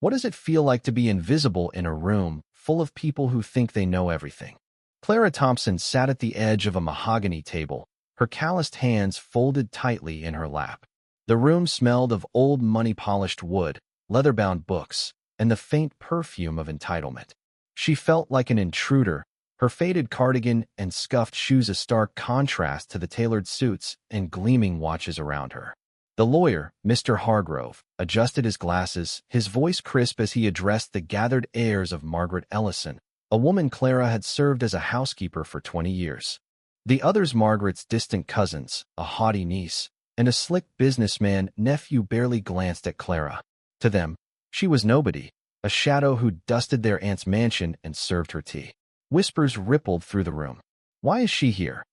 What does it feel like to be invisible in a room full of people who think they know everything? Clara Thompson sat at the edge of a mahogany table, her calloused hands folded tightly in her lap. The room smelled of old money-polished wood, leather-bound books, and the faint perfume of entitlement. She felt like an intruder, her faded cardigan and scuffed shoes a stark contrast to the tailored suits and gleaming watches around her. The lawyer, Mr. Hargrove, adjusted his glasses, his voice crisp as he addressed the gathered heirs of Margaret Ellison, a woman Clara had served as a housekeeper for 20 years. The others, Margaret's distant cousins, a haughty niece, and a slick businessman nephew, barely glanced at Clara. To them, she was nobody, a shadow who dusted their aunt's mansion and served her tea. Whispers rippled through the room. "Why is she here?"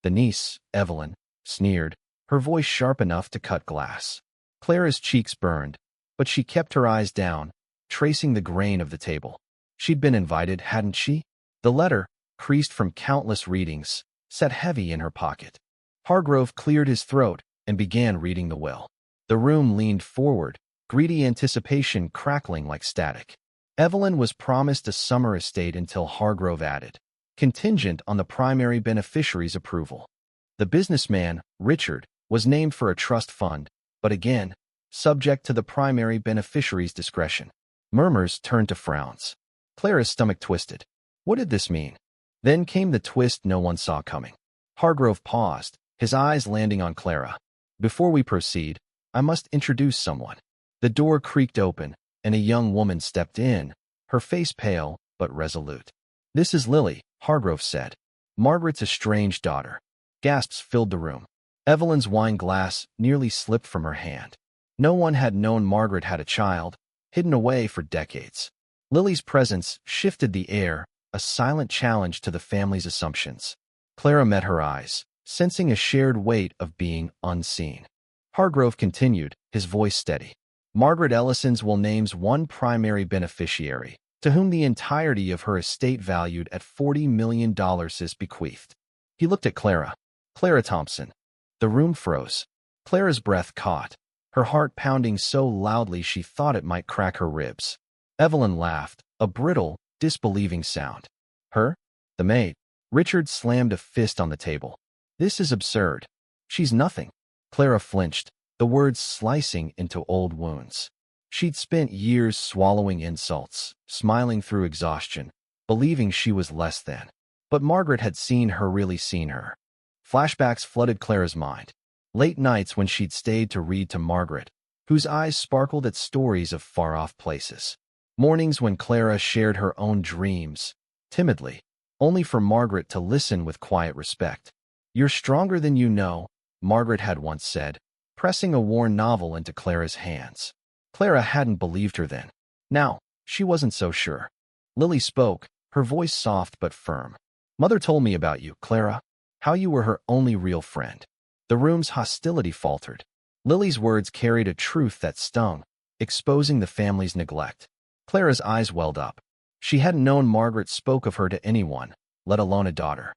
The niece, Evelyn, sneered, her voice sharp enough to cut glass. Clara's cheeks burned, but she kept her eyes down, tracing the grain of the table. She'd been invited, hadn't she? The letter, creased from countless readings, sat heavy in her pocket. Hargrove cleared his throat and began reading the will. The room leaned forward, greedy anticipation crackling like static. Evelyn was promised a summer estate until Hargrove added, contingent on the primary beneficiary's approval. The businessman, Richard, was named for a trust fund, but again, subject to the primary beneficiary's discretion. Murmurs turned to frowns. Clara's stomach twisted. What did this mean? Then came the twist no one saw coming. Hargrove paused, his eyes landing on Clara. "Before we proceed, I must introduce someone." The door creaked open, and a young woman stepped in, her face pale but resolute. "This is Lily," Hargrove said. "Margaret's estranged daughter." Gasps filled the room. Evelyn's wine glass nearly slipped from her hand. No one had known Margaret had a child, hidden away for decades. Lily's presence shifted the air, a silent challenge to the family's assumptions. Clara met her eyes, sensing a shared weight of being unseen. Hargrove continued, his voice steady. "Margaret Ellison's will names one primary beneficiary, to whom the entirety of her estate valued at $40 million is bequeathed." He looked at Clara. "Clara Thompson." The room froze. Clara's breath caught, her heart pounding so loudly she thought it might crack her ribs. Evelyn laughed, a brittle, disbelieving sound. "Her? The maid?" Richard slammed a fist on the table. "This is absurd. She's nothing." Clara flinched, the words slicing into old wounds. She'd spent years swallowing insults, smiling through exhaustion, believing she was less than. But Margaret had seen her, really seen her. Flashbacks flooded Clara's mind. Late nights when she'd stayed to read to Margaret, whose eyes sparkled at stories of far-off places. Mornings when Clara shared her own dreams, timidly, only for Margaret to listen with quiet respect. "You're stronger than you know," Margaret had once said, pressing a worn novel into Clara's hands. Clara hadn't believed her then. Now, she wasn't so sure. Lily spoke, her voice soft but firm. "Mother told me about you, Clara. How you were her only real friend." The room's hostility faltered. Lily's words carried a truth that stung, exposing the family's neglect. Clara's eyes welled up. She hadn't known Margaret spoke of her to anyone, let alone a daughter.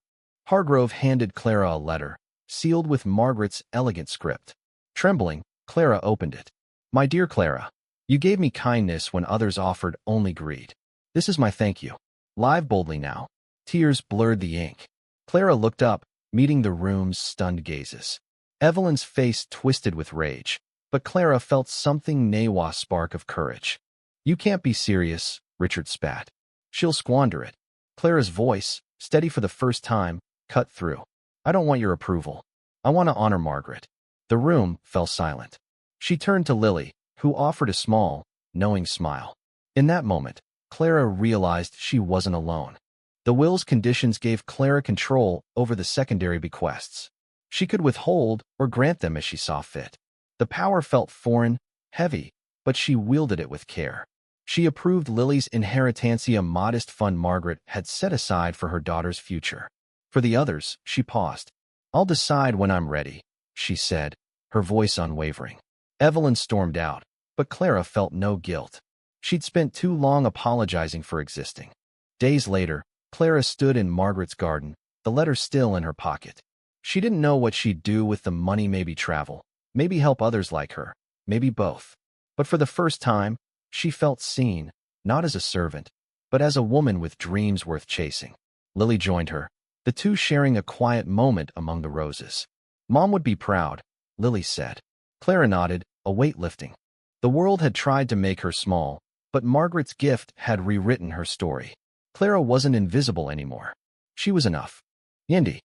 Hargrove handed Clara a letter, sealed with Margaret's elegant script. Trembling, Clara opened it. "My dear Clara, you gave me kindness when others offered only greed. This is my thank you. Live boldly now." Tears blurred the ink. Clara looked up, meeting the room's stunned gazes. Evelyn's face twisted with rage, but Clara felt something nawa spark of courage. "You can't be serious," Richard spat. "She'll squander it." Clara's voice, steady for the first time, cut through. "I don't want your approval. I want to honor Margaret." The room fell silent. She turned to Lily, who offered a small, knowing smile. In that moment, Clara realized she wasn't alone. The will's conditions gave Clara control over the secondary bequests. She could withhold or grant them as she saw fit. The power felt foreign, heavy, but she wielded it with care. She approved Lily's inheritance, a modest fund Margaret had set aside for her daughter's future. For the others, she paused. "I'll decide when I'm ready," she said, her voice unwavering. Evelyn stormed out, but Clara felt no guilt. She'd spent too long apologizing for existing. Days later, Clara stood in Margaret's garden, the letter still in her pocket. She didn't know what she'd do with the money, maybe travel, maybe help others like her, maybe both. But for the first time, She felt seen, not as a servant, but as a woman with dreams worth chasing. Lily joined her, the two sharing a quiet moment among the roses. Mom would be proud, Lily said. Clara nodded, a weight lifting. The world had tried to make her small, but Margaret's gift had rewritten her story. Clara wasn't invisible anymore. She was enough. Yindi.